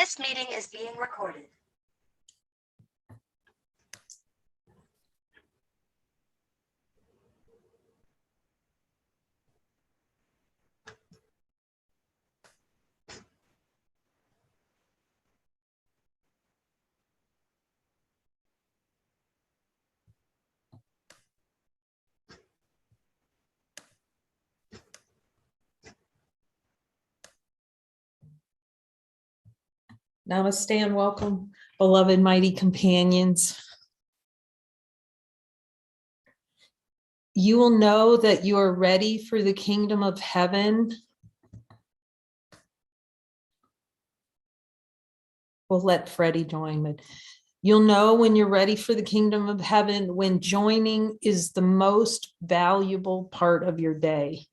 This meeting is being recorded. Namaste and welcome, beloved mighty companions. You will know that you are ready for the kingdom of heaven. We'll let Freddie join, but you'll know when you're ready for the kingdom of heaven when joining is the most valuable part of your day.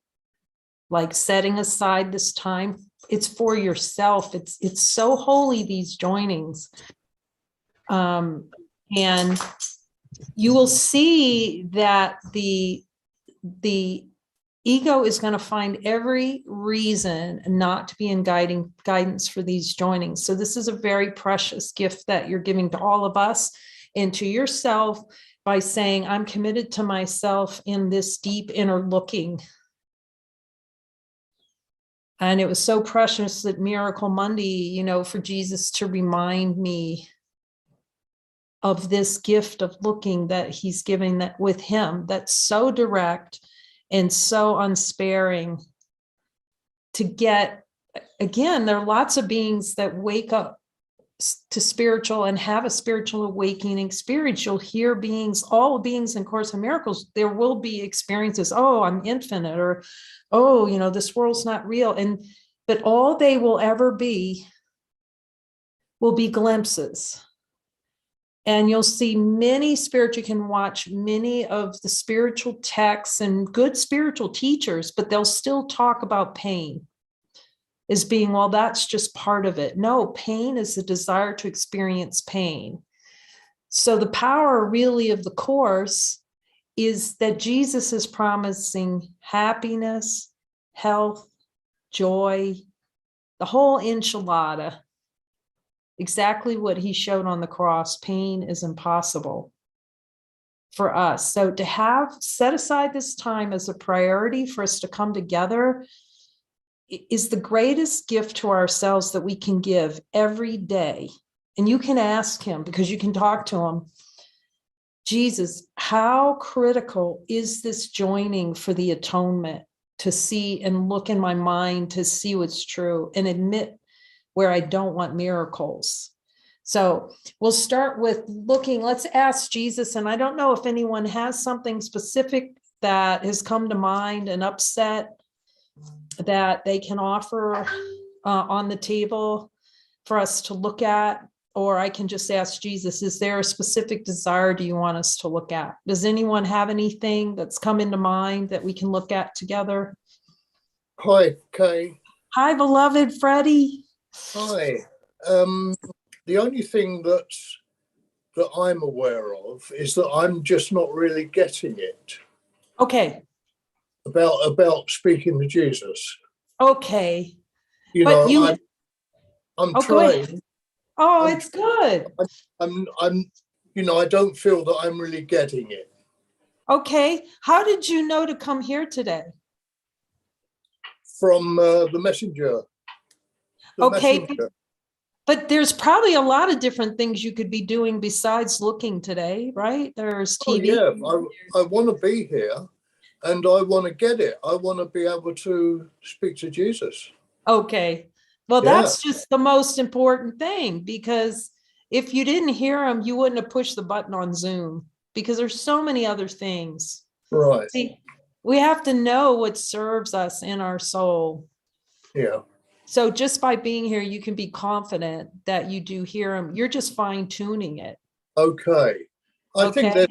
Like setting aside this time, it's for yourself. It's so holy, these joinings. And you will see that the ego is going to find every reason not to be in guidance for these joinings. So this is a very precious gift that you're giving to all of us and to yourself by saying, I'm committed to myself in this deep inner looking. And it was so precious that Miracle Monday, for Jesus to remind me of this gift of looking that he's giving that with him, that's so direct and so unsparing to get. Again, there are lots of beings that wake up to spiritual and have a spiritual awakening experience. You'll hear beings, all beings in Course in Miracles, there will be experiences. Oh, I'm infinite, or, oh, this world's not real. But all they will ever be will be glimpses. And you'll see many you can watch many of the spiritual texts and good spiritual teachers, but they'll still talk about pain as being, well, that's just part of it. No, pain is the desire to experience pain. So the power really of the Course is that Jesus is promising happiness, health, joy, the whole enchilada. Exactly what he showed on the cross. Pain is impossible for us. So to set aside this time as a priority for us to come together is the greatest gift to ourselves that we can give every day. And you can ask him, because you can talk to him, Jesus, how critical is this joining for the atonement, to see and look in my mind to see what's true and admit where I don't want miracles. So we'll start with looking, let's ask Jesus. And I don't know if anyone has something specific that has come to mind, an upset that they can offer on the table for us to look at, or I can just ask Jesus, is there a specific desire do you want us to look at? Does anyone have anything that's come into mind that we can look at together? Hi, Kay. Hi, beloved Freddie. Hi. The only thing that I'm aware of is that I'm just not really getting it. Okay. About speaking to Jesus. Okay. I'm Go trying. ahead. Oh, it's good. I'm I don't feel that I'm really getting it. Okay. How did you know to come here today? From the messenger. Okay. Messenger. But there's probably a lot of different things you could be doing besides looking today, right? There's TV. Oh, yeah. I want to be here and I want to get it. I want to be able to speak to Jesus. Okay. Well, that's just the most important thing, because if you didn't hear him, you wouldn't have pushed the button on Zoom, because there's so many other things. Right. See, we have to know what serves us in our soul. Yeah. So just by being here, you can be confident that you do hear him. You're just fine tuning it. Okay. I think there's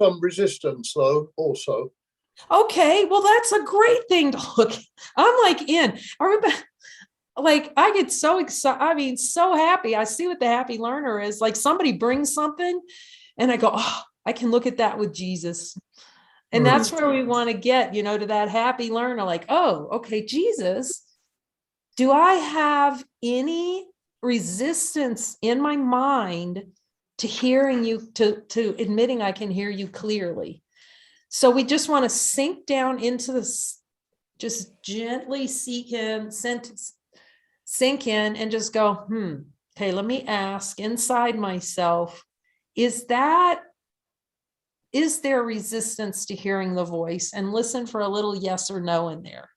some resistance though also. Okay. Well, that's a great thing to look at. I'm like I remember, I get so excited. So happy. I see what the happy learner is. Like somebody brings something and I go, oh, I can look at that with Jesus. And that's where we want to get, to that happy learner. Like, oh, okay, Jesus, do I have any resistance in my mind to hearing you, to admitting I can hear you clearly. So we just want to sink down into this, just gently sink in and just go, okay, let me ask inside myself, is there resistance to hearing the voice? And listen for a little yes or no in there.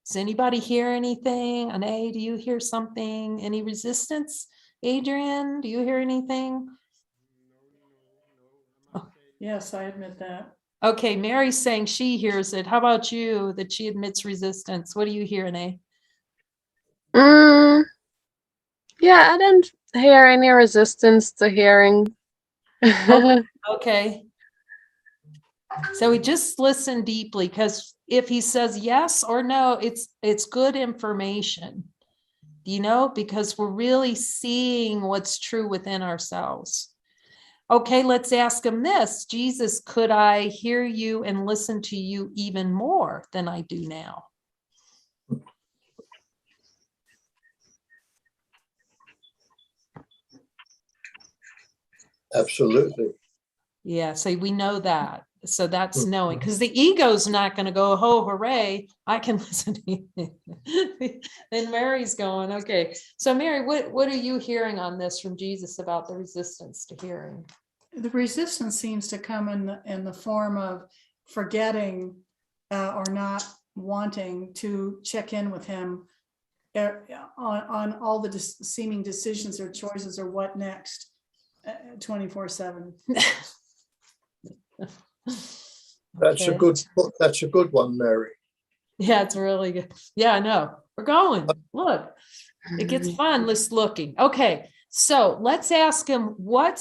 Does anybody hear anything? Anae, do you hear something? Any resistance? Adrian, do you hear anything? No. Yes, I admit that. Okay, Mary's saying she hears it. How about you, that she admits resistance? What do you hear, Anae? Yeah, I don't hear any resistance to hearing. Okay. So we just listen deeply, because if he says yes or no, it's good information, because we're really seeing what's true within ourselves. Okay, let's ask him this. Jesus, could I hear you and listen to you even more than I do now? Absolutely. Yeah, so we know that. So that's knowing, because the ego's not going to go, oh, hooray, I can listen to you. Then Mary's going, okay. So Mary, what are you hearing on this from Jesus about the resistance to hearing? The resistance seems to come in the form of forgetting or not wanting to check in with him on all the seeming decisions or choices or what next 24/7. That's a good one, Mary. Yeah, it's really good. Yeah, I know. We're going. Look, it gets fun. Let's looking. Okay, so let's ask him what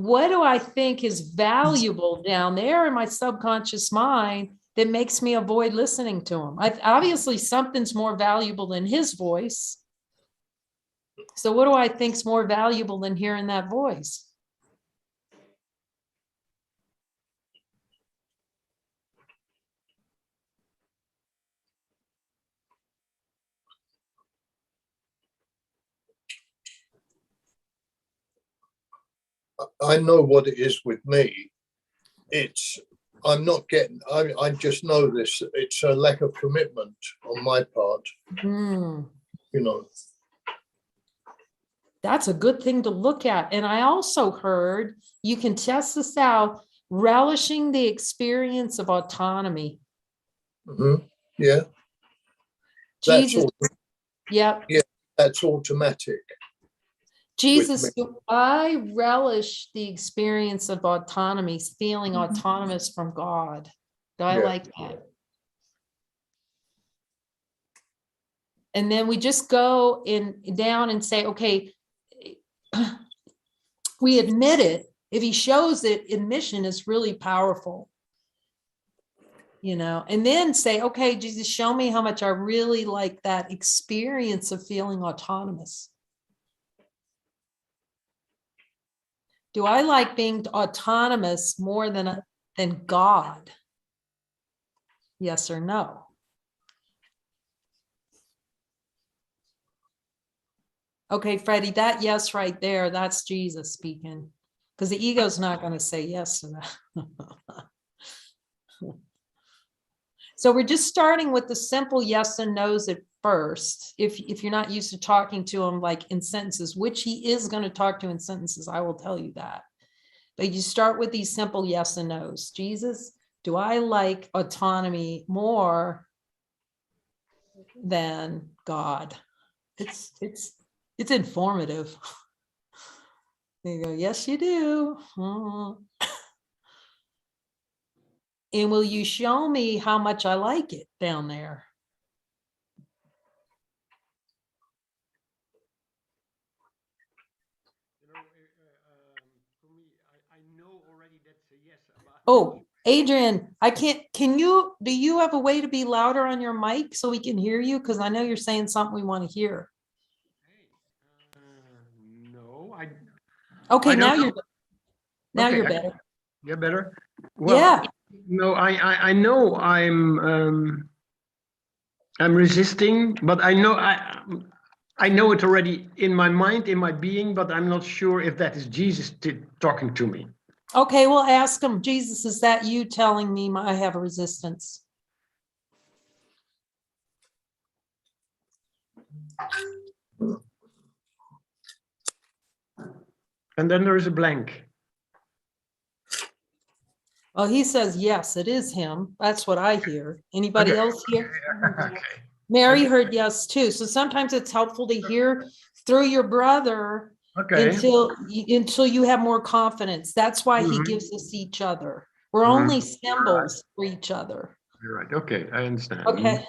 do I think is valuable down there in my subconscious mind that makes me avoid listening to him? Obviously, something's more valuable than his voice. So what do I think is more valuable than hearing that voice? I know what it is with me. I just know this. It's a lack of commitment on my part. That's a good thing to look at. And I also heard, you can test this out, relishing the experience of autonomy. Yeah. Jesus. Yep. Yeah, that's automatic. Jesus, I relish the experience of autonomy, feeling autonomous from God. Do I like that? And then we just go down and say, okay, we admit it. If he shows it, admission is really powerful. And then say, okay, Jesus, show me how much I really like that experience of feeling autonomous. Do I like being autonomous more than God? Yes or no? Okay, Freddie, that yes right there, that's Jesus speaking. Because the ego's not going to say yes to that. So we're just starting with the simple yes and no's at first. If you're not used to talking to him like in sentences, which he is going to talk to in sentences, I will tell you that. But you start with these simple yes and no's. Jesus, do I like autonomy more than God? It's informative. You go, yes, you do. And will you show me how much I like it down there? For me, I know already that's a yes. Oh, Adrian, do you have a way to be louder on your mic so we can hear you? Because I know you're saying something we want to hear. No, okay, I now don't you're know. better. You're better. Well, Yeah. No, I know I'm resisting, but I know it already in my mind, in my being, but I'm not sure if that is Jesus talking to me. Okay, well, ask him, Jesus, is that you telling me I have a resistance? And then there is a blank. Well, he says, yes, it is him. That's what I hear. Anybody Okay. else here? Okay. Mary heard yes too. So sometimes it's helpful to hear through your brother Okay. until you have more confidence. That's why he Mhm. gives us each other. We're Mhm. only symbols for each other. You're right. Okay, I understand. Okay.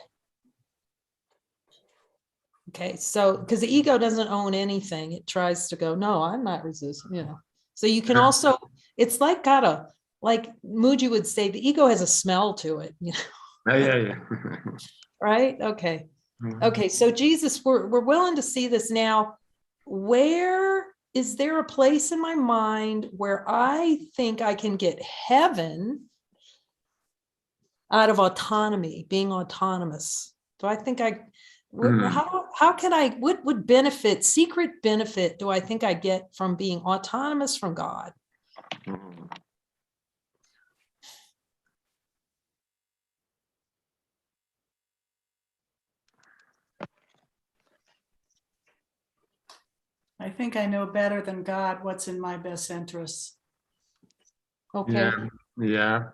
Okay, so because the ego doesn't own anything, it tries to go, no, I'm not resisting, you know. So you can also, it's like like Muji would say, the ego has a smell to it, you know, Yeah. right? Okay. Mhm. Okay, so Jesus, we're willing to see this now. Where is there a place in my mind where I think I can get heaven out of autonomy, being autonomous? Do I think how can I, what would benefit, secret benefit do I think I get from being autonomous from God? Mhm. I think I know better than God what's in my best interests. Okay. Yeah.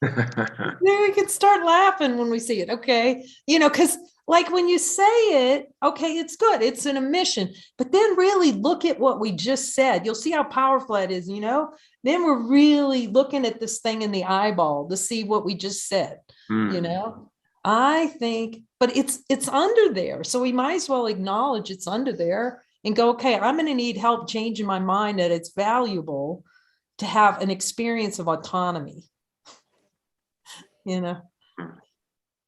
Then we can start laughing when we see it. Okay. You know, because like when you say it, okay, it's good. It's an admission. But then really look at what we just said. You'll see how powerful that is, you know? Then we're really looking at this thing in the eyeball to see what we just said, you know? I think, but it's under there. So we might as well acknowledge it's under there and go, okay, I'm going to need help changing my mind that it's valuable to have an experience of autonomy. You know,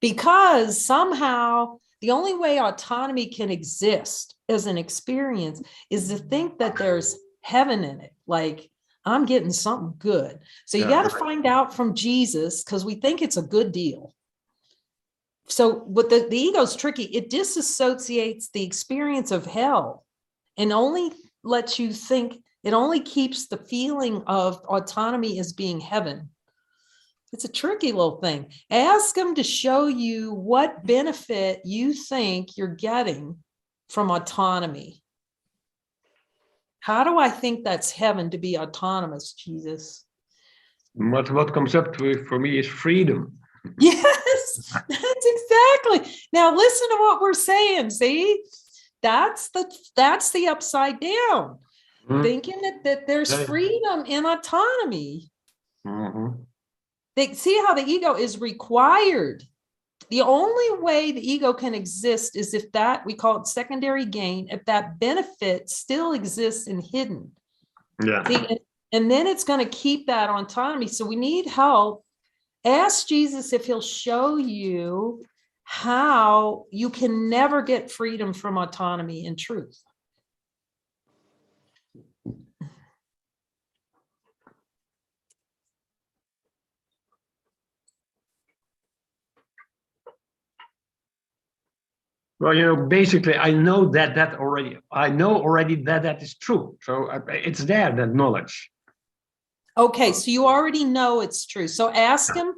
because somehow the only way autonomy can exist as an experience is to think that there's heaven in it. Like I'm getting something good. So you got to find out from Jesus because we think it's a good deal. So what the ego's tricky, it disassociates the experience of hell and only lets you think, it only keeps the feeling of autonomy as being heaven. It's a tricky little thing. Ask them to show you what benefit you think you're getting from autonomy. How do I think that's heaven to be autonomous, Jesus? What comes up for me is freedom. Yes, that's exactly. Now listen to what we're saying. See, that's the upside down. Thinking that there's freedom in autonomy. They see how the ego is required. The only way the ego can exist is if that, we call it secondary gain, if that benefit still exists and hidden. Yeah. See, and then it's going to keep that autonomy. So we need help. Ask Jesus if he'll show you how you can never get freedom from autonomy in truth. Well, you know, basically, I know that already. I know already that is true. So it's there, that knowledge. Okay, so you already know it's true. So ask him.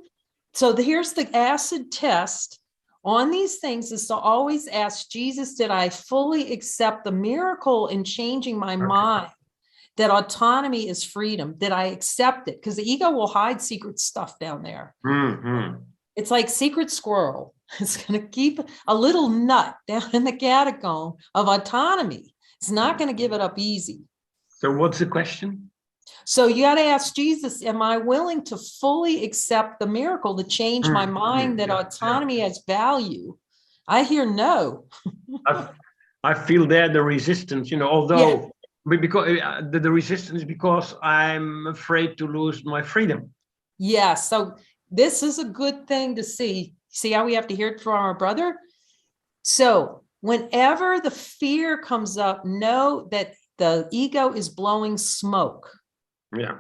So here's the acid test on these things is to always ask Jesus, did I fully accept the miracle in changing my mind? That autonomy is freedom. Did I accept it? Because the ego will hide secret stuff down there. It's like secret squirrel. It's going to keep a little nut down in the catacomb of autonomy. It's not going to give it up easy. So what's the question? So you got to ask Jesus, am I willing to fully accept the miracle to change my mind that autonomy has value? I hear no. I feel there the resistance, you know, although because the resistance because I'm afraid to lose my freedom. Yeah, so this is a good thing to see. See how we have to hear it from our brother? So whenever the fear comes up, know that the ego is blowing smoke. Yeah.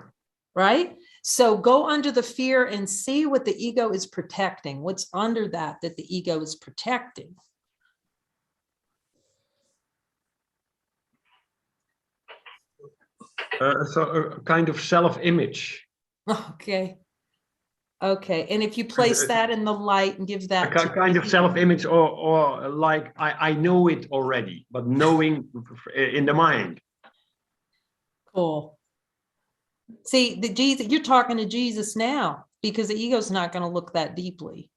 Right? So go under the fear and see what the ego is protecting. What's under that the ego is protecting? So a kind of self-image, Okay. Okay. And if you place that in the light and give a that to kind of Jesus- self-image, or like I know it already, but knowing in the mind. Cool. See, the Jesus, you're talking to Jesus now, because the ego's not going to look that deeply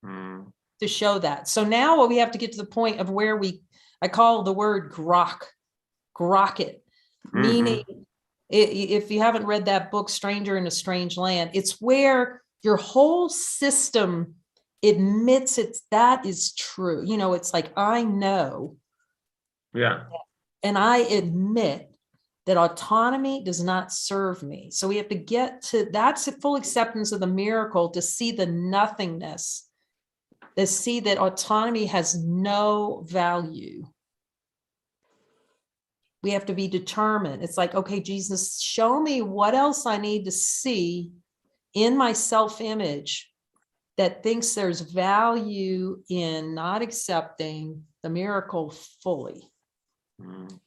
Mm. to show that. So now we have to get to the point of where I call the word grok it, meaning if you haven't read that book, Stranger in a Strange Land, it's where your whole system admits that is true. You know, it's like, I know, Yeah. and I admit that autonomy does not serve me. So we have to get to, that's a full acceptance of the miracle, to see the nothingness, to see that autonomy has no value. We have to be determined. It's like, okay, Jesus, show me what else I need to see in my self-image that thinks there's value in not accepting the miracle fully. Mm.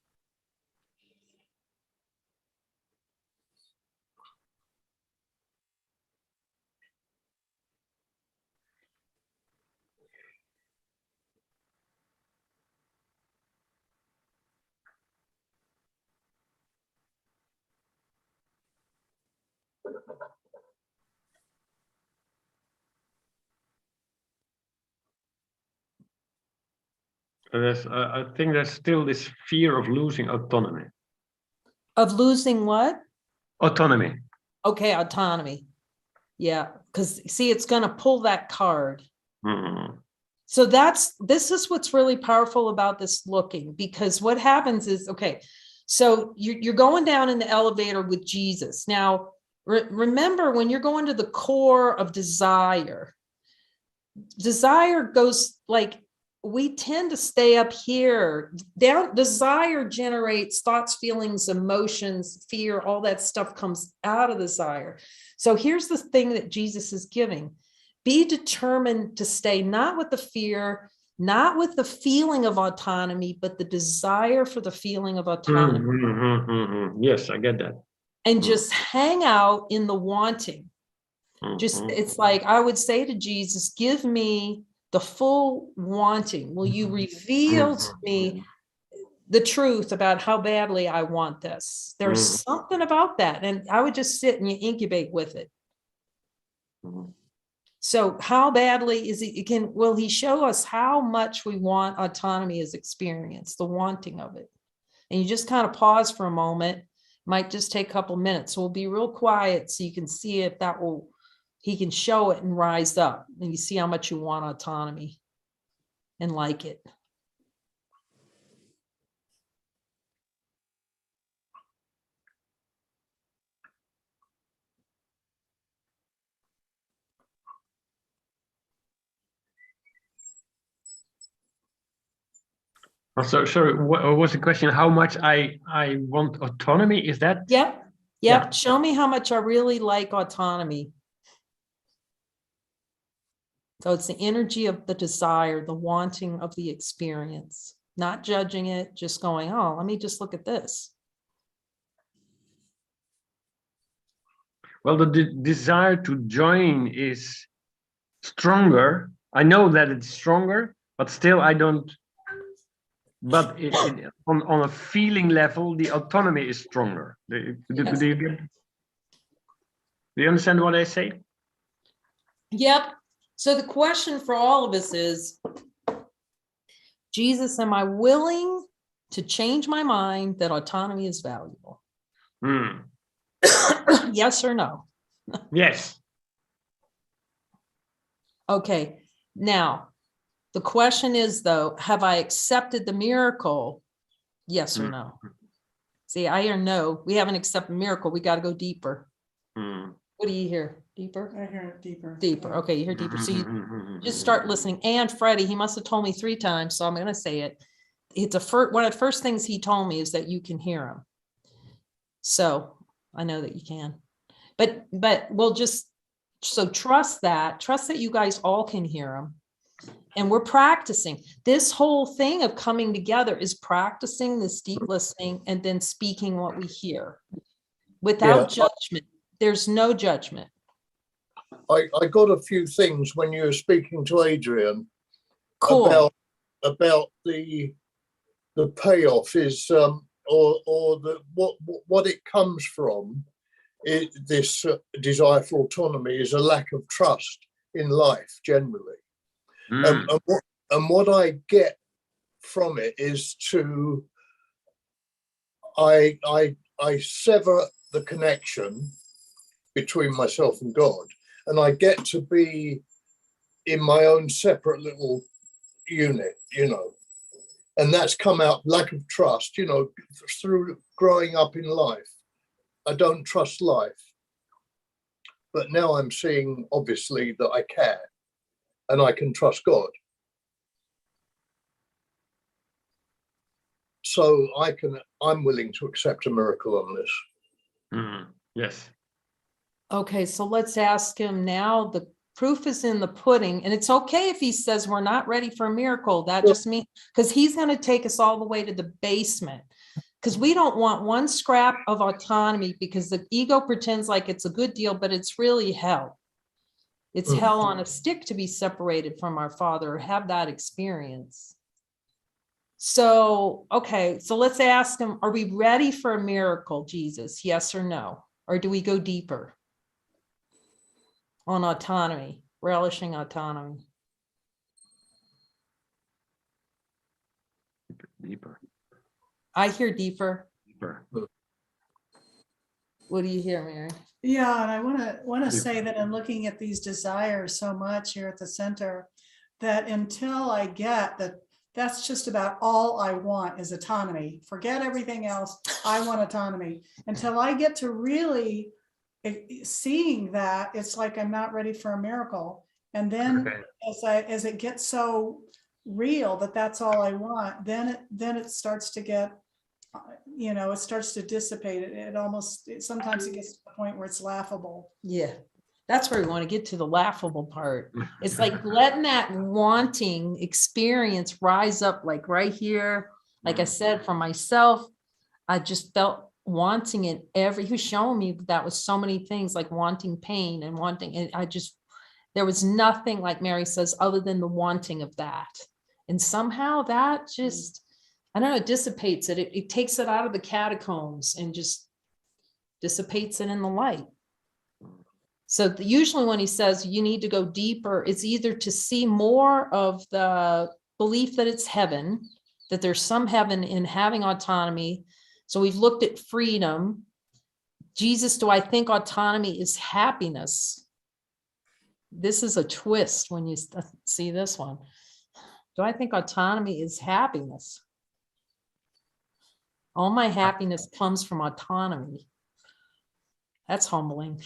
I think there's still this fear of losing autonomy. Of losing what? Autonomy. Okay, autonomy. Yeah, because see, it's going to pull that card. Mm. So this is what's really powerful about this looking, because what happens is, okay, so you're going down in the elevator with Jesus. Now, remember, when you're going to the core of desire goes like, we tend to stay up here. Down, desire generates thoughts, feelings, emotions, fear, all that stuff comes out of desire. So here's the thing that Jesus is giving. Be determined to stay not with the fear, not with the feeling of autonomy, but the desire for the feeling of autonomy. Yes, I get that. And just hang out in the wanting. Just, it's like, I would say to Jesus, give me the full wanting. Will you reveal to me the truth about how badly I want this? There's something about that. And I would just sit and you incubate with it. So how badly is it? Will he show us how much we want autonomy as experience, the wanting of it? And you just kind of pause for a moment, might just take a couple minutes. So we'll be real quiet so you can see if that will, he can show it and rise up, and you see how much you want autonomy and like it. So, sorry, what was the question? How much I want autonomy? Is that? Yep. Yeah. Show me how much I really like autonomy. So it's the energy of the desire, the wanting of the experience, not judging it, just going, oh, let me just look at this. Well, the desire to join is stronger. I know that it's stronger, but still I don't. But on a feeling level, the autonomy is stronger. Do you understand what I say? Yep. So the question for all of us is, Jesus, am I willing to change my mind that autonomy is valuable? Yes or no? Yes. Okay. Now, the question is, though, have I accepted the miracle? Yes or no? See, I hear no. We haven't accepted the miracle. We got to go deeper. What do you hear? Deeper? I hear it deeper. Deeper. Okay, you hear deeper. So you just start listening. And Freddie, he must have told me 3 times, so I'm going to say it. It's one of the first things he told me is that you can hear him. So I know that you can. But we'll just, so trust that you guys all can hear him. And we're practicing. This whole thing of coming together is practicing this deep listening and then speaking what we hear without judgment. There's no judgment. I got a few things when you were speaking to Adrian Cool. about the payoff is or the what it comes from. This desire for autonomy is a lack of trust in life generally. And what I get from it is to I sever the connection between myself and God, and I get to be in my own separate little unit, and that's come out lack of trust, through growing up in life. I don't trust life, but now I'm seeing obviously that I can, and I can trust God. So I'm willing to accept a miracle on this. Yes. Okay, so let's ask him now. The proof is in the pudding, and it's okay if he says we're not ready for a miracle. That just means, because he's going to take us all the way to the basement, because we don't want one scrap of autonomy, because the ego pretends like it's a good deal, but it's really hell. It's hell on a stick to be separated from our Father or have that experience. So, okay, so let's ask him, are we ready for a miracle, Jesus? Yes or no? Or do we go deeper on autonomy, relishing autonomy? Deeper. I hear deeper. Deeper. What do you hear, Mary? Yeah, and I want to say that in looking at these desires so much here at the center, that until I get that that's just about all I want is autonomy. Forget everything else. I want autonomy. Until I get to really seeing that, it's like I'm not ready for a miracle. And then as it gets so real that that's all I want, then it starts to get, it starts to dissipate. Sometimes it gets to the point where it's laughable. Yeah, that's where we want to get to, the laughable part. It's like letting that wanting experience rise up, like right here. Like I said, for myself, I just felt wanting it he was showing me that was so many things, like wanting pain and wanting, and there was nothing, like Mary says, other than the wanting of that. And somehow that just, I don't know, it dissipates it. It takes it out of the catacombs and just dissipates it in the light. So usually when he says you need to go deeper, it's either to see more of the belief that it's heaven, that there's some heaven in having autonomy. So we've looked at freedom. Jesus, do I think autonomy is happiness? This is a twist when you see this one. Do I think autonomy is happiness? All my happiness comes from autonomy. That's humbling.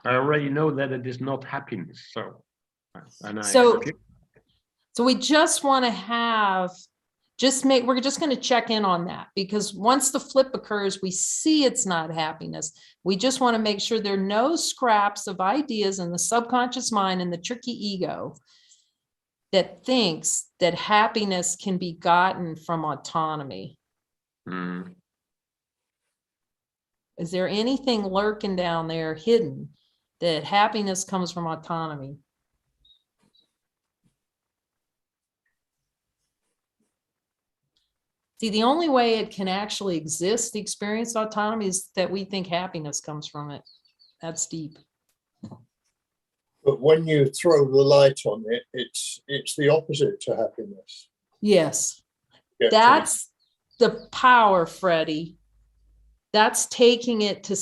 I already know that it is not happiness. So we just want to have, we're just going to check in on that, because once the flip occurs, we see it's not happiness. We just want to make sure there are no scraps of ideas in the subconscious mind and the tricky ego that thinks that happiness can be gotten from autonomy. Is there anything lurking down there hidden that happiness comes from autonomy? See, the only way it can actually exist, the experience of autonomy, is that we think happiness comes from it. That's deep. But when you throw the light on it, it's the opposite to happiness. Yes, that's the power, Freddie. That's taking it to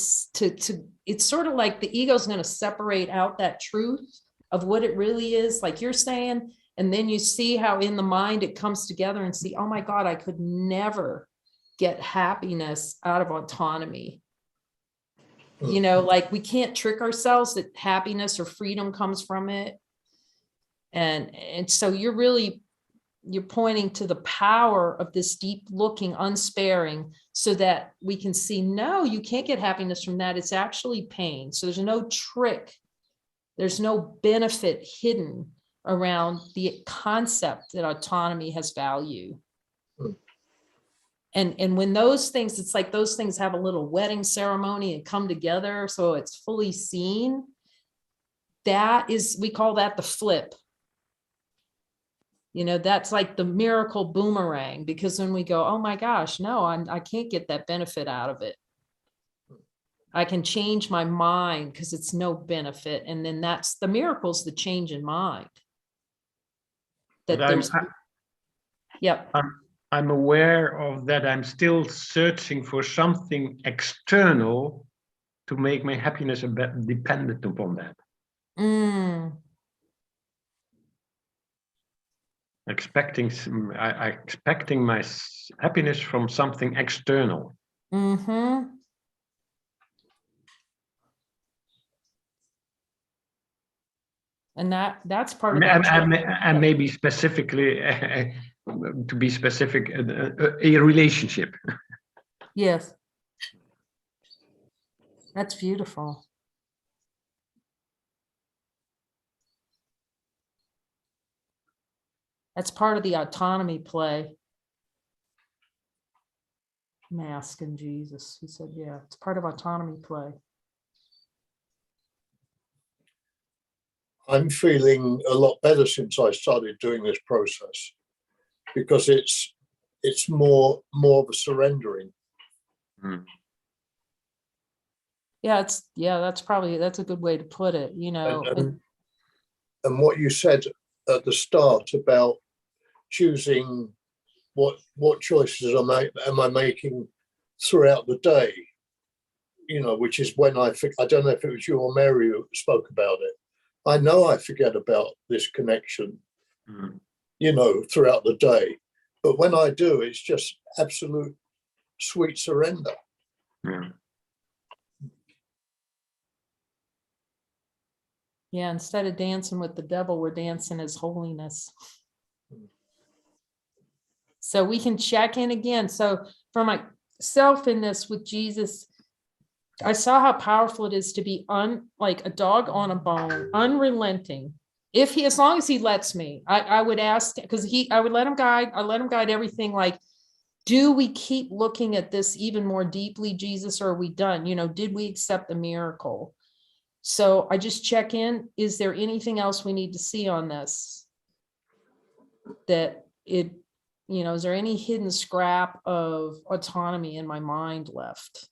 it's sort of like the ego's going to separate out that truth of what it really is, like you're saying. And then you see how in the mind it comes together and see, oh my God, I could never get happiness out of autonomy. Like we can't trick ourselves that happiness or freedom comes from it. And so you're really you're pointing to the power of this deep looking, unsparing, so that we can see, no, you can't get happiness from that. It's actually pain. So there's no trick. There's no benefit hidden around the concept that autonomy has value. And when those things, it's like those things have a little wedding ceremony and come together, so it's fully seen. That is, we call that the flip. You know, that's like the miracle boomerang, because when we go, oh my gosh, no, I can't get that benefit out of it. I can change my mind because it's no benefit. And then that's the miracle's the change in mind. That But there's, yep. I'm aware of that. I'm still searching for something external to make my happiness a bit dependent upon that. Expecting my happiness from something external. Mm-hmm. And that's part of that. And maybe specifically, to be specific, a relationship. Yes. That's beautiful. That's part of the autonomy play. Mask and Jesus. He said, yeah, it's part of autonomy play. I'm feeling a lot better since I started doing this process, because it's more of a surrendering. Yeah, that's a good way to put it, you know. And what you said at the start about choosing what choices am I making throughout the day, you know, which is when I don't know if it was you or Mary who spoke about it. I know I forget about this connection, you know, throughout the day. But when I do, it's just absolute sweet surrender. Yeah, instead of dancing with the devil, we're dancing as holiness. So we can check in again. So for myself in this with Jesus, I saw how powerful it is to be like a dog on a bone, unrelenting. As long as he lets me, I would ask, because I would let him guide. I let him guide everything. Like, do we keep looking at this even more deeply, Jesus, or are we done? You know, did we accept the miracle? So I just check in. Is there anything else we need to see on this? Is there any hidden scrap of autonomy in my mind left?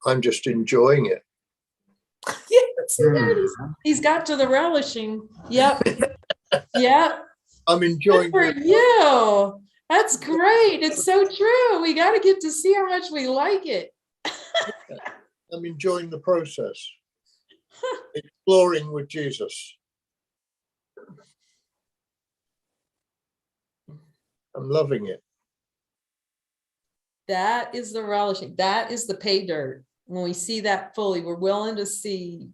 I'm just enjoying it. Yes, he's got to the relishing. Yep. Yep. I'm enjoying Good for you. That's great. It's so true. We got to get to see how much we like it. I'm enjoying the process. Exploring with Jesus. I'm loving it. That is the relishing. That is the pay dirt. When we see that fully, we're willing to see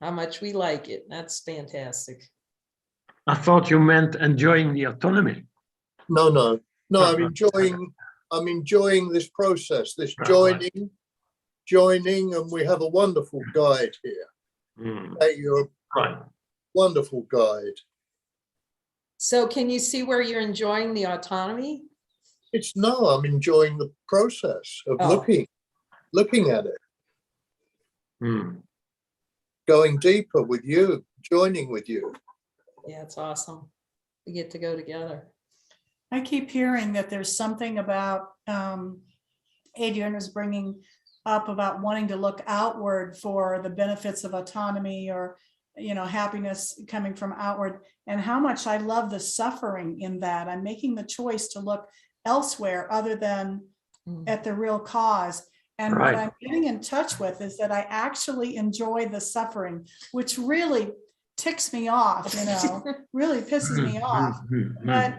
how much we like it. That's fantastic. I thought you meant enjoying the autonomy. No. I'm enjoying this process, this joining, and we have a wonderful guide here. Hey, you're a wonderful guide. So can you see where you're enjoying the autonomy? I'm enjoying the process of looking at it. Going deeper with you, joining with you. Yeah, it's awesome. We get to go together. I keep hearing that there's something about, Adrian was bringing up about wanting to look outward for the benefits of autonomy, or, you know, happiness coming from outward, and how much I love the suffering in that. I'm making the choice to look elsewhere other than at the real cause. And what I'm getting in touch with is that I actually enjoy the suffering, which really ticks me off, you know, really pisses me off.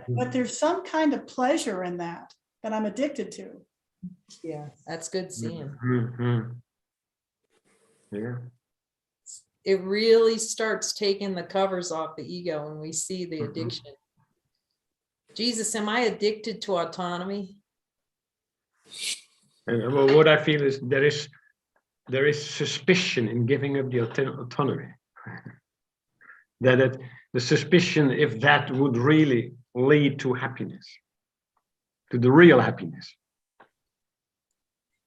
But there's some kind of pleasure in that I'm addicted to. Yeah, that's good seeing. Mhm. Yeah. It really starts taking the covers off the ego when we see the Mhm. addiction. Jesus, am I addicted to autonomy? And what I feel is there is suspicion in giving up the autonomy. The suspicion if that would really lead to happiness, to the real happiness.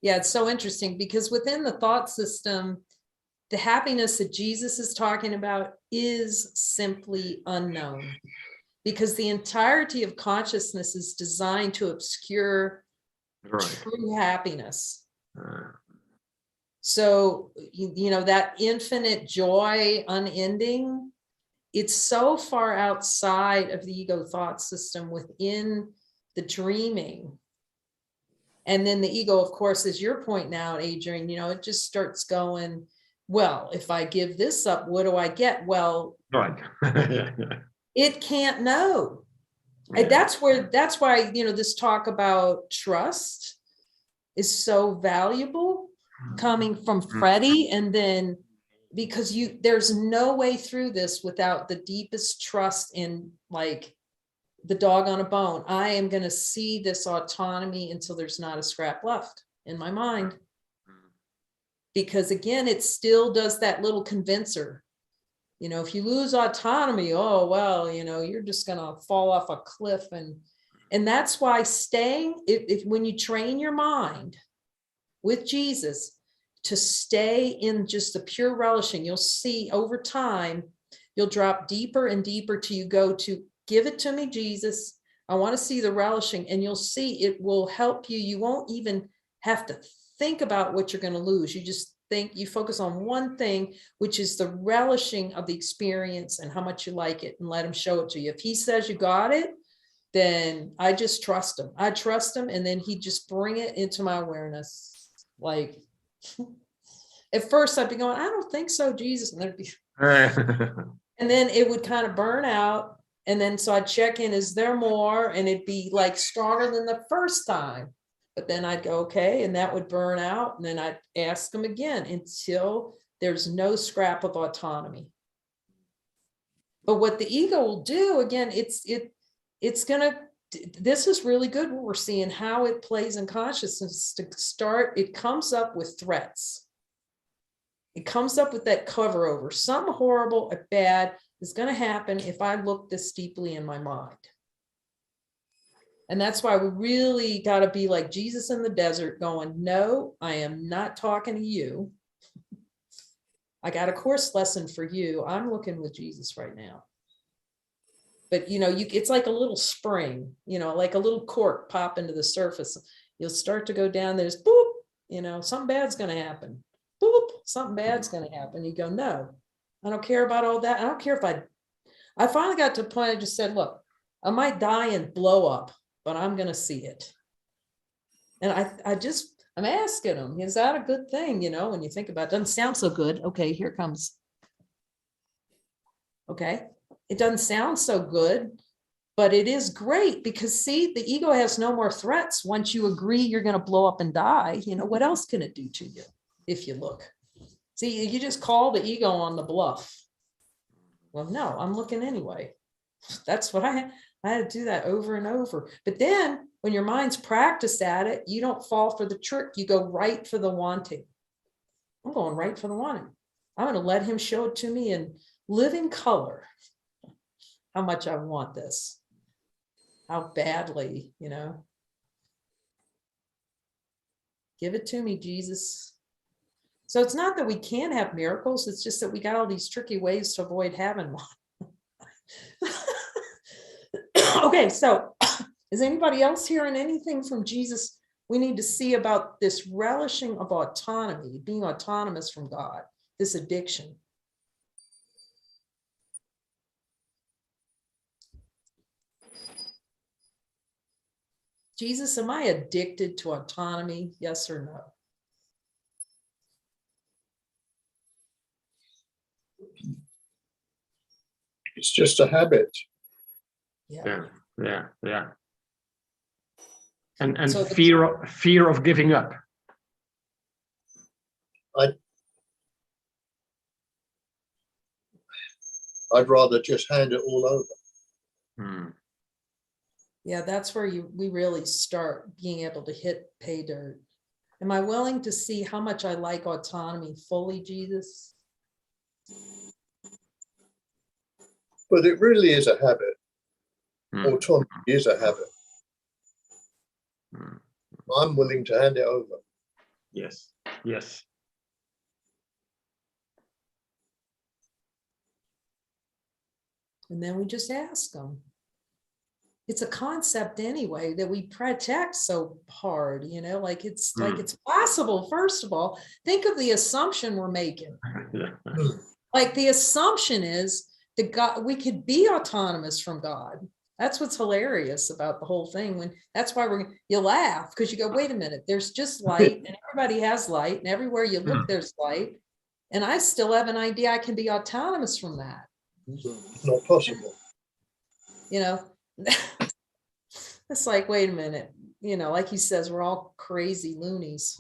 Yeah, it's so interesting because within the thought system, the happiness that Jesus is talking about is simply unknown because the entirety of consciousness is designed to obscure Right. true happiness. Uh, So, you know, that infinite joy, unending, it's so far outside of the ego thought system within the dreaming. And then the ego, of course, as you're pointing out, Adrian, you know, it just starts going, well, if I give this up, what do I get? Well, right. it can't know. And Yeah. that's why, you know, this talk about trust is so valuable coming from Freddie. And then because there's no way through this without the deepest trust in like the dog on a bone. I am going to see this autonomy until there's not a scrap left in my mind. Because again, it still does that little convincer. You know, if you lose autonomy, oh, well, you know, you're just going to fall off a cliff. And that's why staying, if when you train your mind with Jesus to stay in just the pure relishing, you'll see over time, you'll drop deeper and deeper till you go to give it to me, Jesus. I want to see the relishing, and you'll see it will help you. You won't even have to think about what you're going to lose. You just think, you focus on one thing, which is the relishing of the experience and how much you like it, and let him show it to you. If he says you got it, then I just trust him. I trust him, and then he just bring it into my awareness. Like at first I'd be going, I don't think so, Jesus. And there'd be, and then it would kind of burn out. And then so I'd check in, is there more? And it'd be like stronger than the first time. But then I'd go, okay, and that would burn out. And then I'd ask them again until there's no scrap of autonomy. But what the ego will do, again, it's gonna, this is really good what we're seeing, how it plays in consciousness to start. It comes up with threats. It comes up with that cover over. Something horrible or bad is going to happen if I look this deeply in my mind. And that's why we really got to be like Jesus in the desert going, no, I am not talking to you. I got a course lesson for you. I'm looking with Jesus right now. But, you know, it's like a little spring, you know, like a little cork pop into the surface. You'll start to go down, there's boop, you know, something bad's going to happen. Boop, something bad's going to happen. You go, no, I don't care about all that. I don't care if I finally got to the point I just said, look, I might die and blow up, but I'm going to see it. And I'm asking him, is that a good thing? You know, when you think about it, doesn't sound so good. Okay, here comes. Okay. It doesn't sound so good, but it is great because see, the ego has no more threats. Once you agree you're going to blow up and die, you know, what else can it do to you if you look? See, you just call the ego on the bluff. Well, no, I'm looking anyway. That's what I had to do that over and over. But then when your mind's practiced at it, you don't fall for the trick. You go right for the wanting. I'm going right for the wanting. I'm going to let him show it to me in living color. How much I want this, how badly, you know. Give it to me, Jesus. So it's not that we can't have miracles, it's just that we got all these tricky ways to avoid having one. Okay, so is anybody else hearing anything from Jesus we need to see about this relishing of autonomy, being autonomous from God, this addiction? Jesus, am I addicted to autonomy? Yes or no? It's just a habit. Yeah. And So the- fear of giving up. I'd rather just hand it all over. Hmm. Yeah, that's where we really start being able to hit pay dirt. Am I willing to see how much I like autonomy fully, Jesus? But it really is a habit. Hmm. Autonomy is a habit. Hmm. I'm willing to hand it over. Yes. Yes. And then we just ask them. It's a concept anyway that we protect so hard, like it's like it's possible. First of all, think of the assumption we're making. Yeah. Like the assumption is that God, we could be autonomous from God. That's what's hilarious about the whole thing. That's why you laugh, because you go, wait a minute, there's just light and everybody has light, and everywhere you look, there's light. And I still have an idea I can be autonomous from that. It's not possible. It's like, wait a minute, like he says, we're all crazy loonies.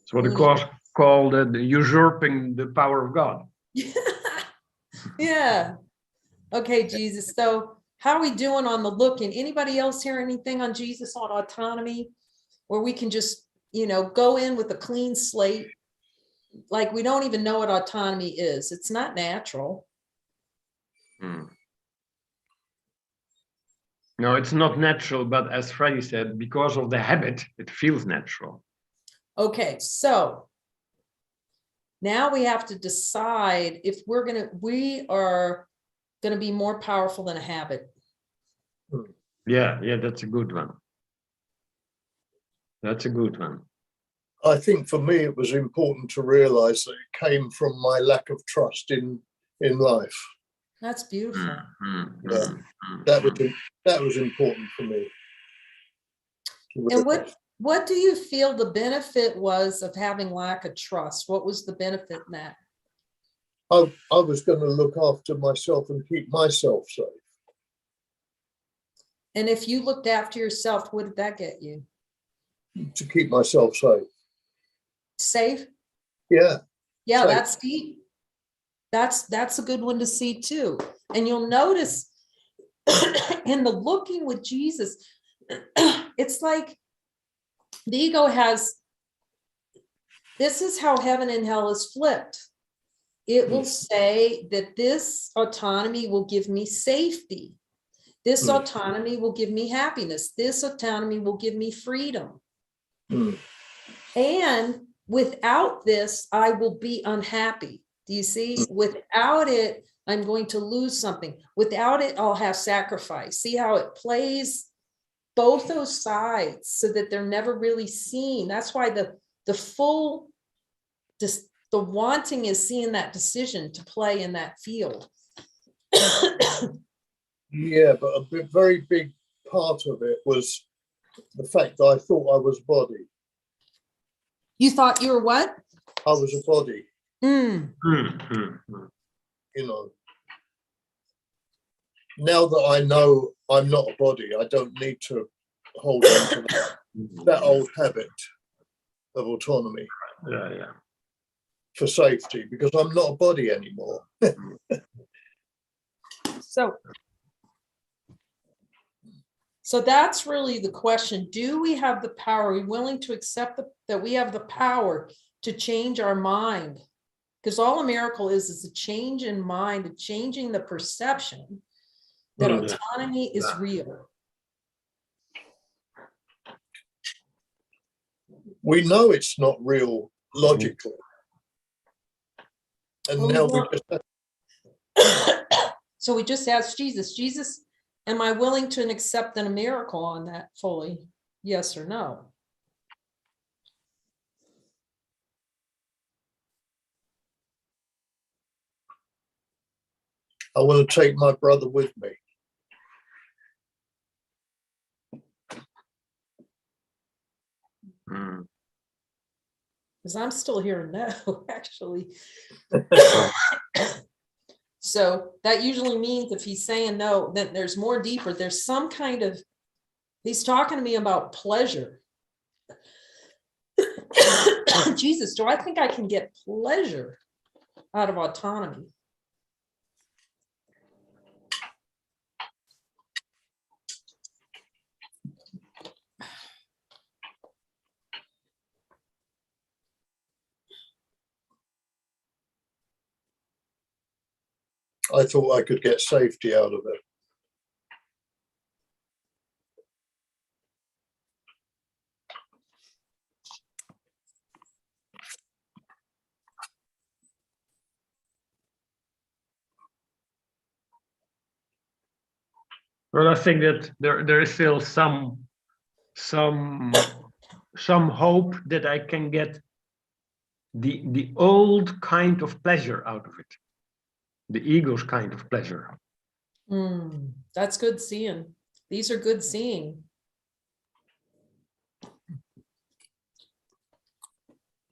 It's what it called the usurping the power of God. Yeah. Okay, Jesus. So how are we doing on the looking? Anybody else hear anything on Jesus on autonomy, where we can just, go in with a clean slate? Like we don't even know what autonomy is. It's not natural. Hmm. No, it's not natural, but as Freddie said, because of the habit, it feels natural. Okay, so now we have to decide if we are gonna be more powerful than a habit. Yeah, that's a good one. That's a good one. I think for me, it was important to realize that it came from my lack of trust in life. That's beautiful. Yeah. That was important for me. And what do you feel the benefit was of having lack of trust? What was the benefit in that? I was going to look after myself and keep myself safe. And if you looked after yourself, what did that get you? To keep myself safe. Safe? Yeah. Yeah, Safe. that's deep. That's a good one to see too. And you'll notice in the looking with Jesus, it's like the ego this is how heaven and hell is flipped. It will say that this autonomy will give me safety. This autonomy will give me happiness. This autonomy will give me freedom. And without this, I will be unhappy. Do you see? Without it, I'm going to lose something. Without it, I'll have sacrifice. See how it plays both those sides so that they're never really seen. That's why the wanting is seeing that decision to play in that field. Yeah, but a very big part of it was the fact that I thought I was body. You thought you were what? I was a body. Now that I know I'm not a body, I don't need to hold on to that old habit of autonomy. Yeah. For safety, because I'm not a body anymore. So that's really the question. Do we have the power? Are we willing to accept that we have the power to change our mind? Because all a miracle is a change in mind, a changing the perception that autonomy is real. We know it's not real logically. And now we just so we just asked Jesus, am I willing to accept a miracle on that fully? Yes or no? I want to take my brother with me. Because I'm still hearing no, actually. So that usually means if he's saying no, then there's more deeper. There's some kind of, He's talking to me about pleasure. Jesus, do I think I can get pleasure out of autonomy? I thought I could get safety out of it. Well, I think that there is still some hope that I can get the old kind of pleasure out of it, the ego's kind of pleasure. That's good seeing. These are good seeing.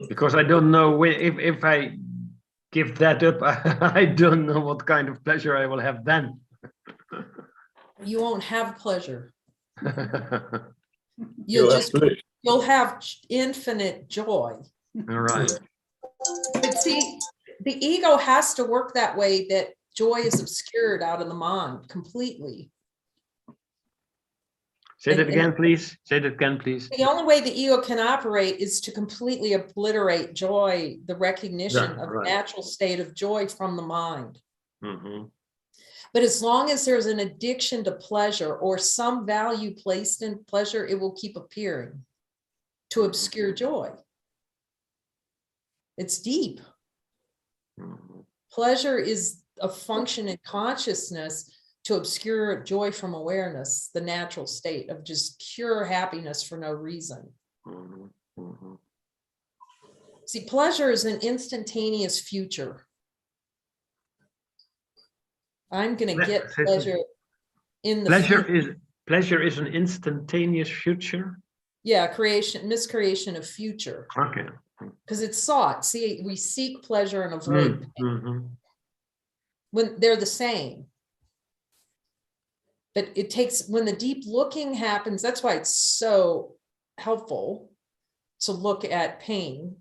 Because I don't know if I give that up, I don't know what kind of pleasure I will have then. You won't have pleasure. You'll have bliss. You'll have infinite joy. All right. But see, the ego has to work that way, that joy is obscured out of the mind completely. Say that again, please. Say that again, please. The only way the ego can operate is to completely obliterate joy, the recognition of the natural state of joy from the mind. But as long as there's an addiction to pleasure or some value placed in pleasure, it will keep appearing to obscure joy. It's deep. Pleasure is a function in consciousness to obscure joy from awareness, the natural state of just pure happiness for no reason. See, pleasure is an instantaneous future. I'm going to get pleasure in the future. Pleasure is an instantaneous future. Yeah, miscreation of future. Okay. Because it's sought. See, we seek pleasure and avoid pain. When they're the same. But it takes, when the deep looking happens, that's why it's so helpful to look at pain.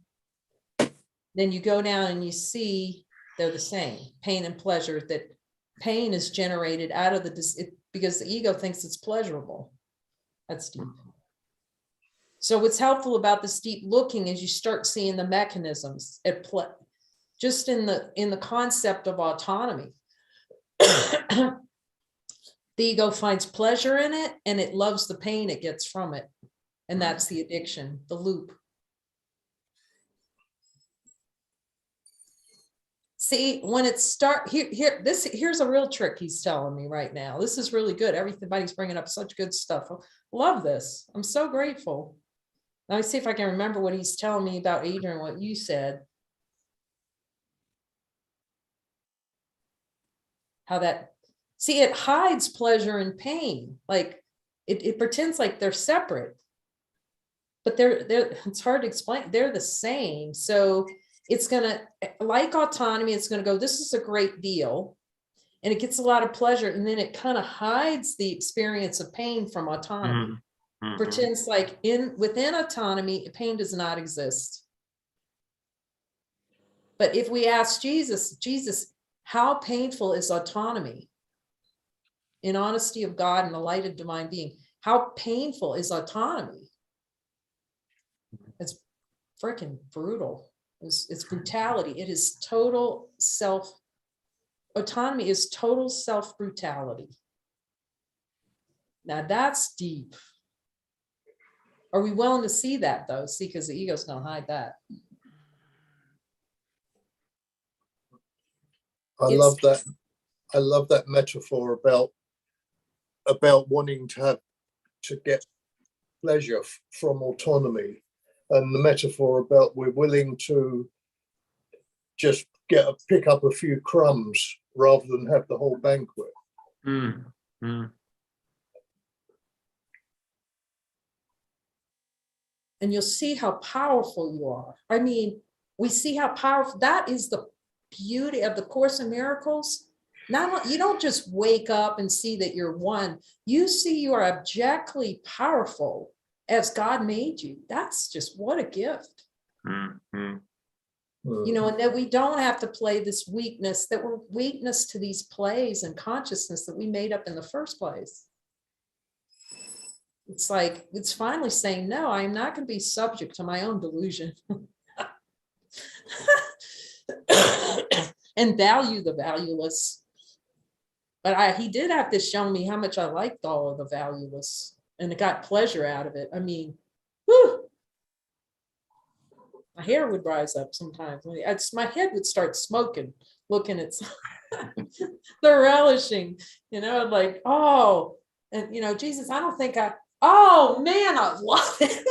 Then you go down and you see they're the same. Pain and pleasure, that pain is generated out of because the ego thinks it's pleasurable. That's deep. So what's helpful about this deep looking is you start seeing the mechanisms at play, just in the concept of autonomy. The ego finds pleasure in it and it loves the pain it gets from it. And that's the addiction, the loop. See, when it here's a real trick he's telling me right now. This is really good. Everybody's bringing up such good stuff. Love this. I'm so grateful. Let me see if I can remember what he's telling me about Adrian, what you said. How that, see, it hides pleasure and pain. Like it pretends like they're separate, but it's hard to explain. They're the same. So it's gonna, like autonomy, it's gonna go, this is a great deal. And it gets a lot of pleasure. And then it kind of hides the experience of pain from autonomy. Pretends like within autonomy, pain does not exist. But if we ask Jesus, how painful is autonomy? In honesty of God and the light of divine being, how painful is autonomy? It's freaking brutal. It's brutality. It is total autonomy is total self-brutality. Now that's deep. Are we willing to see that though? See, because the ego's gonna hide that. I love that metaphor about wanting to get pleasure from autonomy, and the metaphor about we're willing to just pick up a few crumbs rather than have the whole banquet. And you'll see how powerful you are. I mean, we see how powerful, that is the beauty of the Course in Miracles. You don't just wake up and see that you're one. You see you are objectively powerful as God made you. That's just what a gift. Mhm. You know, and that we don't have to play this weakness, that we're weakness to these plays and consciousness that we made up in the first place. It's like, it's finally saying, no, I'm not going to be subject to my own delusion and value the valueless. But he did have to show me how much I liked all of the valueless, and it got pleasure out of it. I mean, whew, my hair would rise up sometimes. My head would start smoking looking at the relishing, you know, like, oh, and you know, Jesus, I don't think oh man, I love it.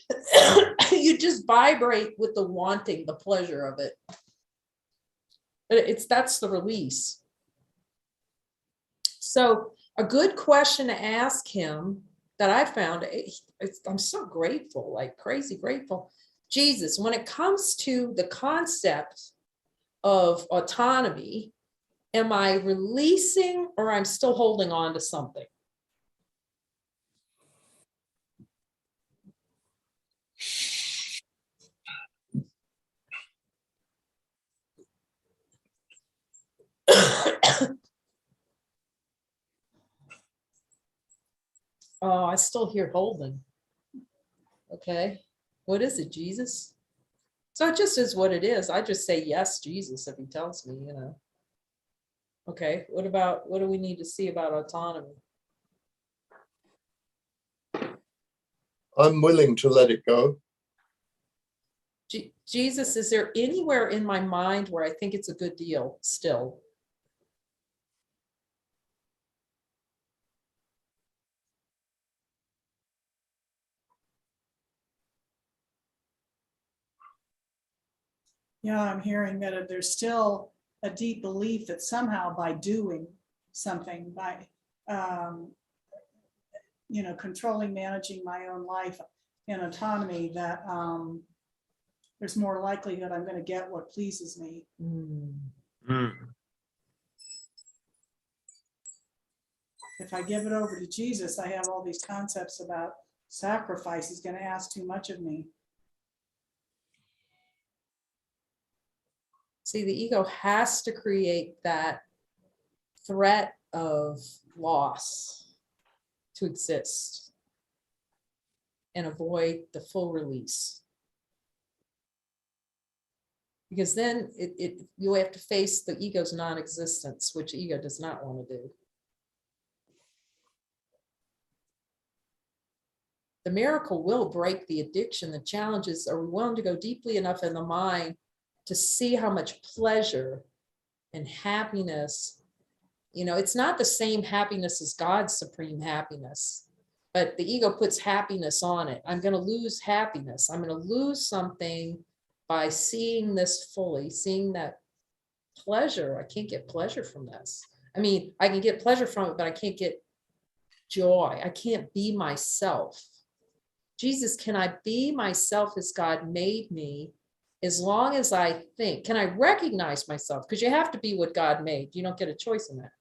It's like you just vibrate with the wanting, the pleasure of it. That's the release. So a good question to ask him that I found, I'm so grateful, like crazy grateful. Jesus, when it comes to the concept of autonomy, am I releasing or I'm still holding on to something? Oh, I still hear holding. Okay. What is it, Jesus? So it just is what it is. I just say yes, Jesus, if he tells me, you know. Okay, what do we need to see about autonomy? I'm willing to let it go. Jesus, is there anywhere in my mind where I think it's a good deal still? Yeah, I'm hearing that there's still a deep belief that somehow by doing something, by you know, controlling, managing my own life and autonomy, that there's more likelihood I'm going to get what pleases me. Mm. If I give it over to Jesus, I have all these concepts about sacrifice. He's going to ask too much of me. See, the ego has to create that threat of loss to exist and avoid the full release. Because then you have to face the ego's non-existence, which ego does not want to do. The miracle will break the addiction. The challenge is, are we willing to go deeply enough in the mind to see how much pleasure and happiness, you know, it's not the same happiness as God's supreme happiness, but the ego puts happiness on it. I'm going to lose happiness. I'm going to lose something by seeing this fully, seeing that pleasure. I can't get pleasure from this. I mean, I can get pleasure from it, but I can't get joy. I can't be myself. Jesus, can I be myself as God made me, as long as I think? Can I recognize myself? Because you have to be what God made. You don't get a choice in that.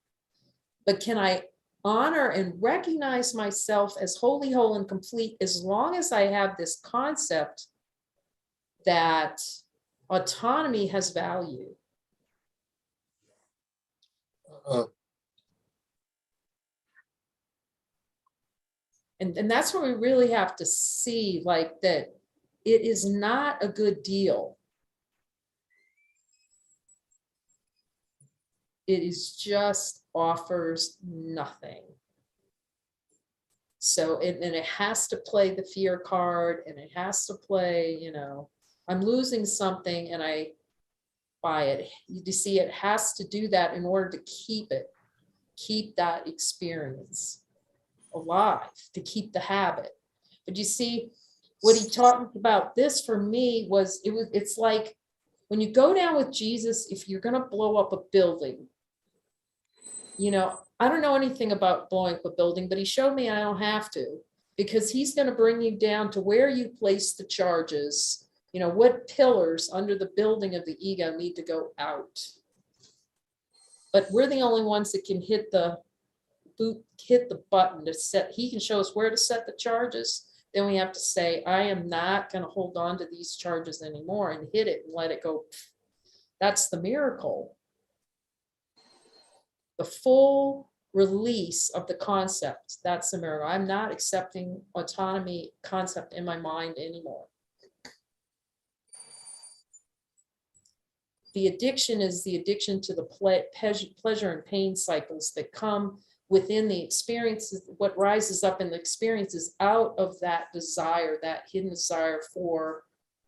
But can I honor and recognize myself as wholly, whole, and complete, as long as I have this concept that autonomy has value? And that's what we really have to see, like that it is not a good deal. It is just offers nothing. So, and it has to play the fear card, and it has to play, you know, I'm losing something and I buy it. You see, it has to do that in order to keep that experience alive, to keep the habit. But you see, what he talked about this for me was, it's like when you go down with Jesus, if you're going to blow up a building, you know, I don't know anything about blowing up a building, but he showed me I don't have to, because he's going to bring you down to where you place the charges, you know, what pillars under the building of the ego need to go out. But we're the only ones that can hit the button to set. He can show us where to set the charges. Then we have to say, I am not going to hold on to these charges anymore, and hit it and let it go. That's the miracle. The full release of the concept. That's the miracle. I'm not accepting autonomy concept in my mind anymore. The addiction is the addiction to the pleasure and pain cycles that come within the experiences. What rises up in the experiences out of that desire, that hidden desire for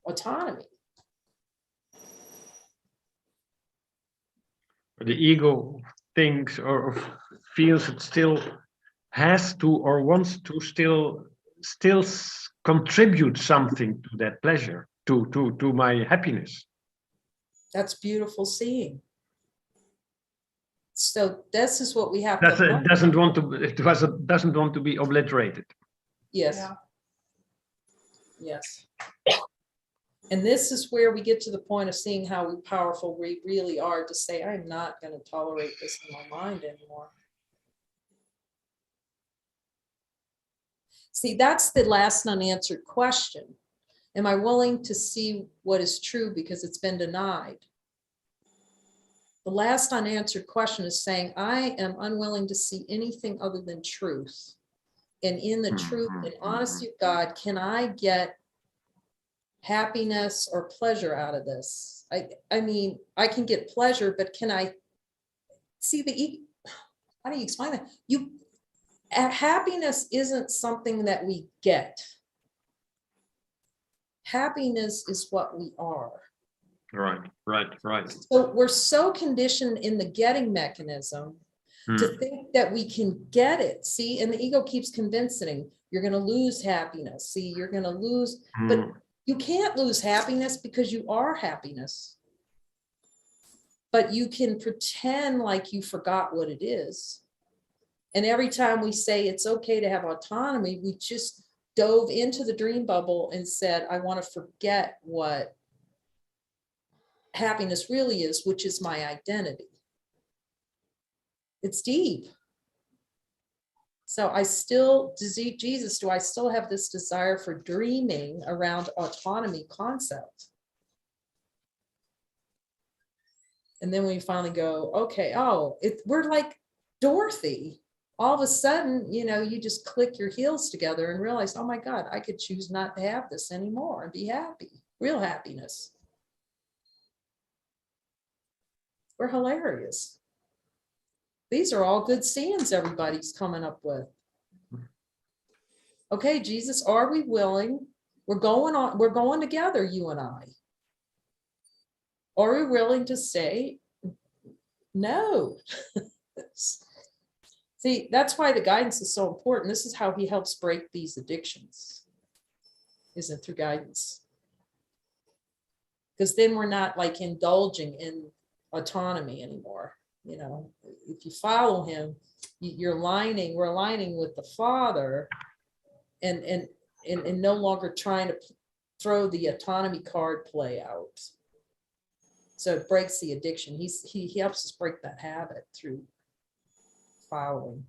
autonomy. The ego thinks or feels it still has to or wants to still contribute something to that pleasure, to my happiness. That's beautiful seeing. So this is what we have It to. doesn't want to be obliterated. Yes. Yeah. Yes. And this is where we get to the point of seeing how powerful we really are to say, I'm not going to tolerate this in my mind anymore. See, that's the last unanswered question. Am I willing to see what is true because it's been denied? The last unanswered question is saying, I am unwilling to see anything other than truth. And in the truth and honesty of God, can I get happiness or pleasure out of this? I mean, I can get pleasure, but can I see how do you explain that? Happiness isn't something that we get. Happiness is what we are. Right. So we're so conditioned in the getting mechanism to think that we can get it. See, and the ego keeps convincing you're going to lose happiness. See, you're going to lose, but you can't lose happiness because you are happiness. But you can pretend like you forgot what it is. And every time we say it's okay to have autonomy, we just dove into the dream bubble and said, I want to forget what happiness really is, which is my identity. It's deep. So I still, Jesus, do I still have this desire for dreaming around autonomy concept? And then we finally go, okay, we're like Dorothy. All of a sudden, you just click your heels together and realize, oh my God, I could choose not to have this anymore and be happy, real happiness. We're hilarious. These are all good scenes everybody's coming up with. Okay, Jesus, are we willing? We're going together, you and I. Are we willing to say no? See, that's why the guidance is so important. This is how he helps break these addictions, isn't through guidance. Because then we're not like indulging in autonomy anymore. If you follow him, we're aligning with the Father and no longer trying to throw the autonomy card play out. So it breaks the addiction. He helps us break that habit through following.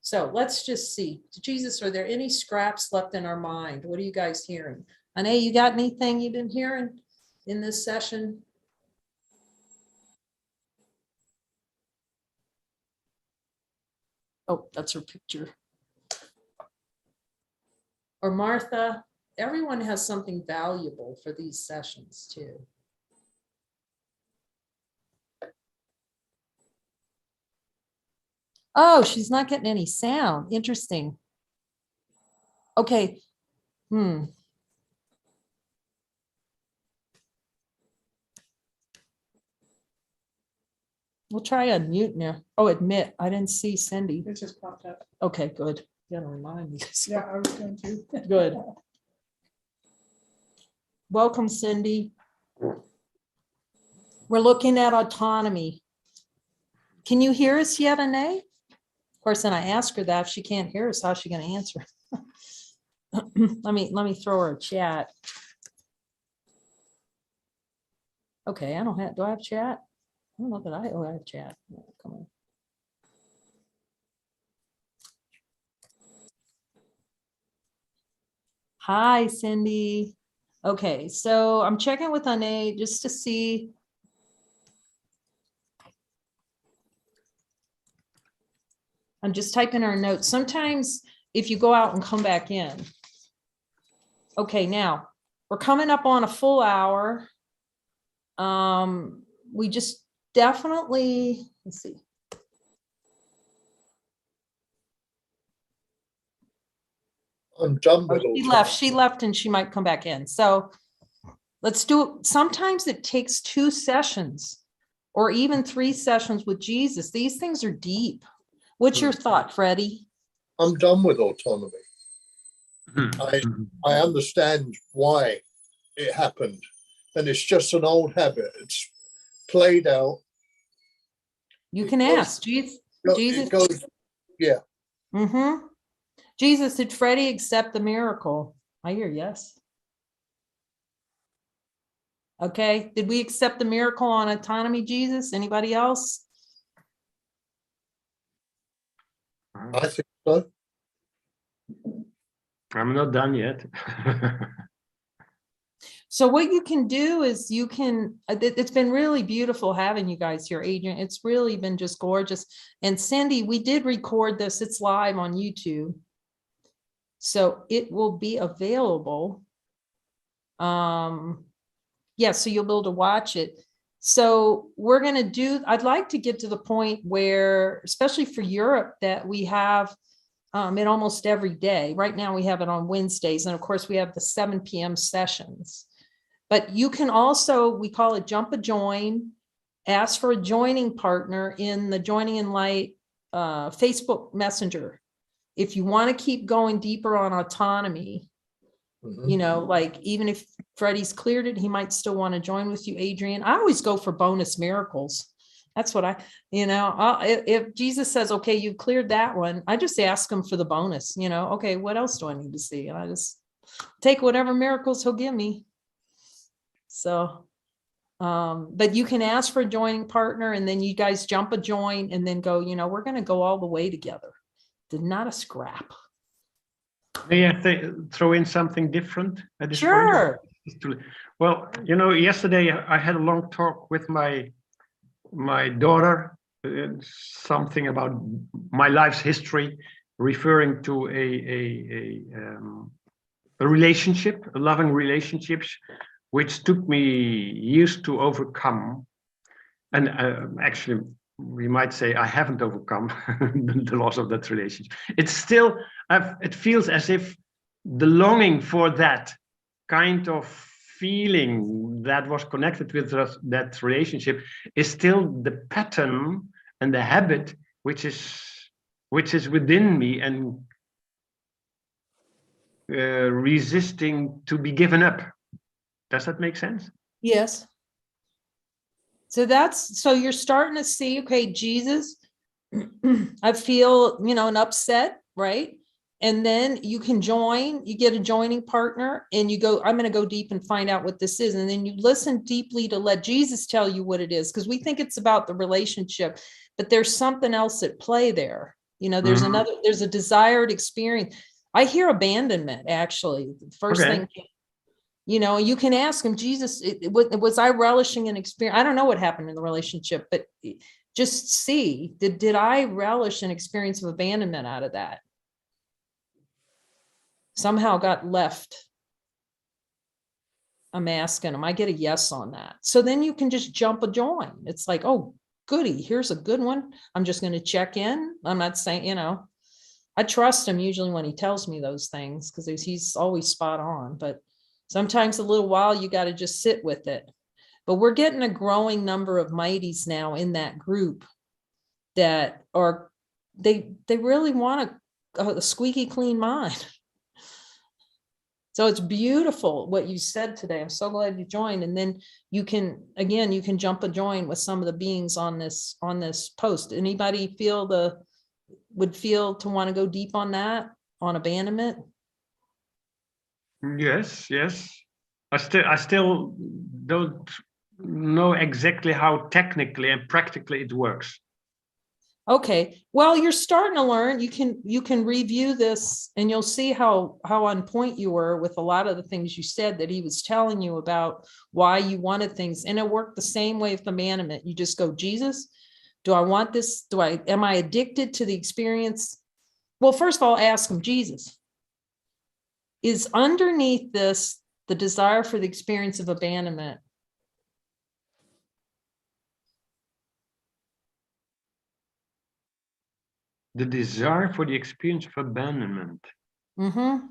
So let's just see. Jesus, are there any scraps left in our mind? What are you guys hearing? Ane, you got anything you've been hearing in this session? Oh, that's her picture. Or Martha, everyone has something valuable for these sessions too. Oh, she's not getting any sound. Interesting. Okay. We'll try unmute now. Oh, admit. I didn't see Cindy. It just popped up. Okay, good. You gotta remind me. Yeah, I was going to. Good. Welcome, Cindy. We're looking at autonomy. Can you hear us yet, Ane? Of course, then I ask her that if she can't hear us, how's she going to answer? Let me throw her a chat. Okay, do I have chat? don't know that I have chat. Come on. Hi, Cindy. Okay, so I'm checking with Ane just to see. I'm just typing her notes. Sometimes if you go out and come back in. Okay, now we're coming up on a full hour. We just definitely, let's see. I'm done Oh, with all. she left and she might come back in. So let's do it. Sometimes it takes 2 sessions or even 3 sessions with Jesus. These things are deep. What's your thought, Freddie? I'm done with autonomy. Mhm. I understand why it happened, and it's just an old habit. It's played out. You It can goes- ask Jesus. It goes, yeah. Mm-hmm. Jesus, did Freddie accept the miracle? I hear yes. Okay, did we accept the miracle on autonomy, Jesus? Anybody else? I think so. I'm not done yet. So what you can do is you can, it's been really beautiful having you guys here, Adrian. It's really been just gorgeous. And Cindy, we did record this. It's live on YouTube. So it will be available. Yeah, so you'll be able to watch it. So we're going to do, I'd like to get to the point where, especially for Europe, that we have it almost every day. Right now we have it on Wednesdays. And of course we have the 7 p.m. sessions. But you can also, we call it jump a join, ask for a joining partner in the Joining in Light Facebook Messenger. If you want to keep going deeper on autonomy, Mhm. you know, like even if Freddie's cleared it, he might still want to join with you, Adrian. I always go for bonus miracles. That's what if Jesus says, okay, you cleared that one, I just ask him for the bonus, okay, what else do I need to see? And I just take whatever miracles he'll give me. So, but you can ask for a joining partner and then you guys jump a join and then go, we're going to go all the way together. Did not a scrap. May I throw in something different at this Sure. point? Well, yesterday I had a long talk with my daughter, something about my life's history, referring to a relationship, a loving relationships, which took me years to overcome. And actually, we might say I haven't overcome the loss of that relationship. It's still, it feels as if the longing for that kind of feeling that was connected with that relationship is still the pattern and the habit which is within me and resisting to be given up. Does that make sense? Yes. So you're starting to see, okay, Jesus, I feel, an upset, right? And then you can join, you get a joining partner and you go, I'm going to go deep and find out what this is. And then you listen deeply to let Jesus tell you what it is. Because we think it's about the relationship, but there's something else at play there. There's there's a desired experience. I hear abandonment, actually. The first thing, you can ask him, Jesus, was I relishing an experience? I don't know what happened in the relationship, but just see, did I relish an experience of abandonment out of that? Somehow got left. I'm asking him, I get a yes on that. So then you can just jump a join. It's like, oh, goody, here's a good one. I'm just going to check in. I'm not saying, I trust him usually when he tells me those things because he's always spot on. But sometimes a little while you got to just sit with it. But we're getting a growing number of mighties now in that group that are, they really want a squeaky clean mind. So it's beautiful what you said today. I'm so glad you joined. And then you can jump a join with some of the beings on this post. Anybody would feel to want to go deep on that, on abandonment? Yes. I still don't know exactly how technically and practically it works. Okay, well, you're starting to learn. You can review this and you'll see how on point you were with a lot of the things you said that he was telling you about why you wanted things. And it worked the same way with abandonment. You just go, Jesus, do I want this? Am I addicted to the experience? Well, first of all, ask him, Jesus, is underneath this the desire for the experience of abandonment? The desire for the experience of abandonment. Mm-hmm.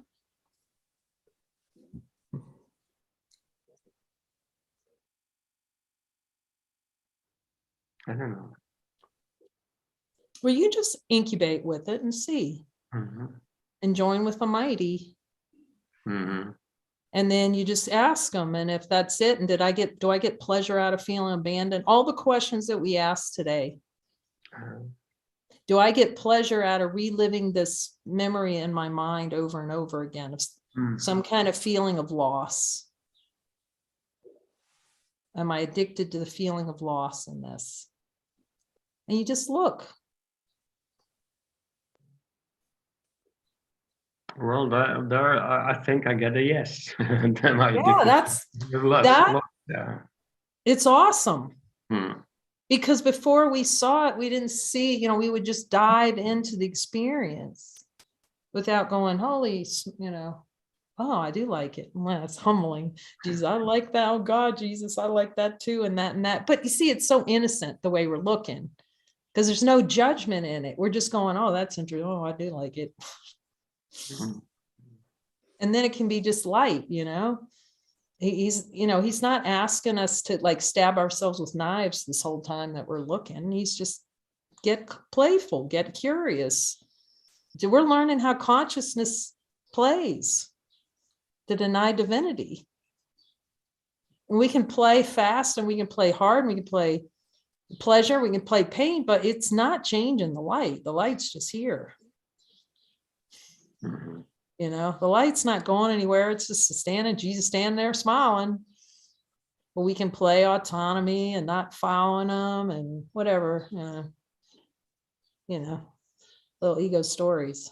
I don't know. Well, you just incubate with it and see, and join with the mighty. And then you just ask them, and if that's it, and do I get pleasure out of feeling abandoned? All the questions that we asked today. Do I get pleasure out of reliving this memory in my mind over and over again of some kind of feeling of loss? Am I addicted to the feeling of loss in this? And you just look. Well, there, I think I get a yes. Yeah, it's awesome. Because before we saw it, we didn't see, we would just dive into the experience without going, holy, oh, I do like it. Well, it's humbling. Jesus, I like that. Oh God, Jesus, I like that too. And that and that. But you see, it's so innocent the way we're looking because there's no judgment in it. We're just going, oh, that's interesting. Oh, I do like it. And then it can be just light, he's not asking us to like stab ourselves with knives this whole time that we're looking. He's just get playful, get curious. We're learning how consciousness plays to deny divinity. And we can play fast and we can play hard and we can play pleasure, we can play pain, but it's not changing the light. The light's just here. The light's not going anywhere. It's just Jesus standing there smiling. But we can play autonomy and not following them and whatever, little ego stories.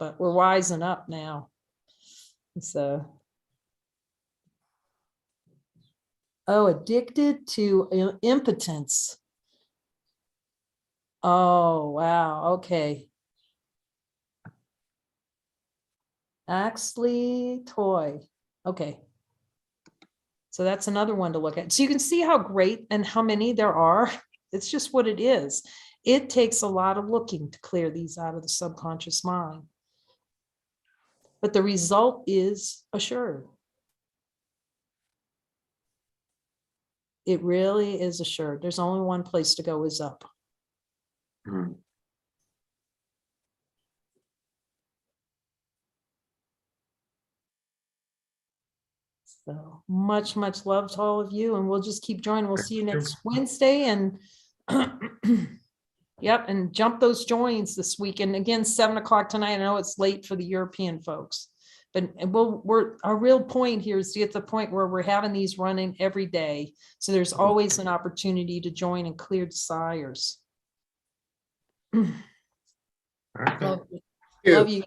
But we're wising up now. So, addicted to impotence. Oh, wow. Okay. Axley toy. Okay. So that's another one to look at. So you can see how great and how many there are. It's just what it is. It takes a lot of looking to clear these out of the subconscious mind. But the result is assured. It really is assured. There's only one place to go, is up. So much love to all of you, and we'll just keep joining. We'll see you next Wednesday, and yep, and jump those joins this week. And again, 7:00 tonight. I know it's late for the European folks, but our real point here is to get to the point where we're having these running every day. So there's always an opportunity to join and clear desires. Love you.